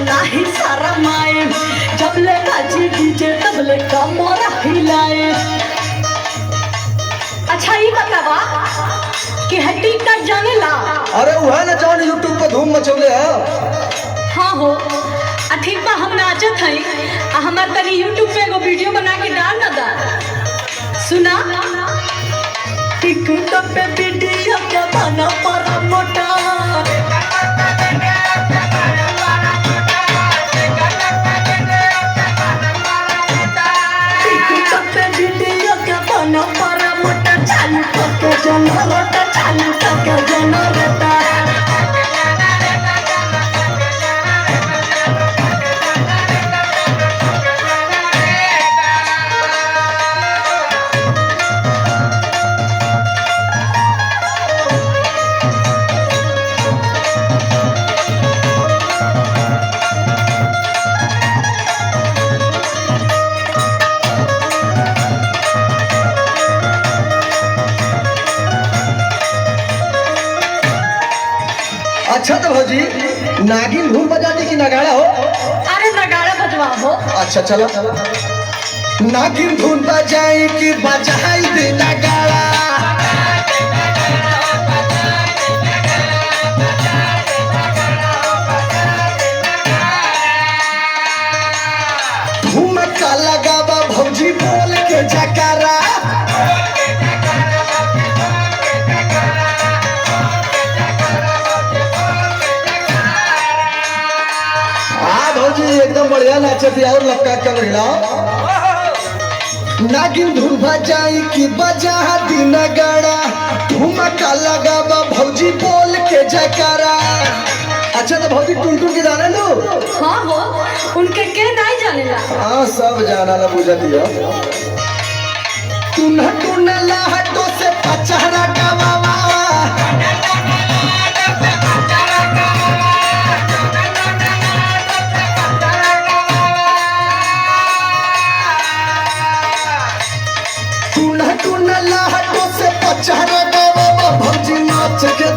नाही सारा माए जब ले बाजी डीजे तब ले कमर हिलाए। अच्छा ये बतावा कि हड्डी का जाने ला? अरे वह ना जौन यूट्यूब पे धूम मचौले है। हाँ हो ठीक बा, हम नाचत हई हमार तनी यूट्यूब पे एगो वीडियो बना के डाल ना दा। सुना टिकटॉक पे वीडियो के बना पर मोटा चालू करके जनरेटर चालू करके जनरेटर। अच्छा तो भौजी नागिन धूम बजा दी कि नगाड़ा हो? अरे नगाड़ा बजवा हो। अच्छा चलो नागिन धूम बजाई कि बजाई दे नगाड़ा। धूम का लगावा भौजी बोल के जकारा। एकदम बढ़िया नाचती और लपका कर रही नागिन धूम बजाई कि बजा दी नगाड़ा। धूमका लगावा भौजी बोल के जयकारा। अच्छा तो भौजी टुनटुन के जाने लो? हाँ हो उनके के नहीं जानेला? हाँ सब जाना ला बुझा दिया। टुन टुन लाहटो से पचहरा गवावा। टुन टुन लाहटो से पचहरा गवावा भौजी नाच के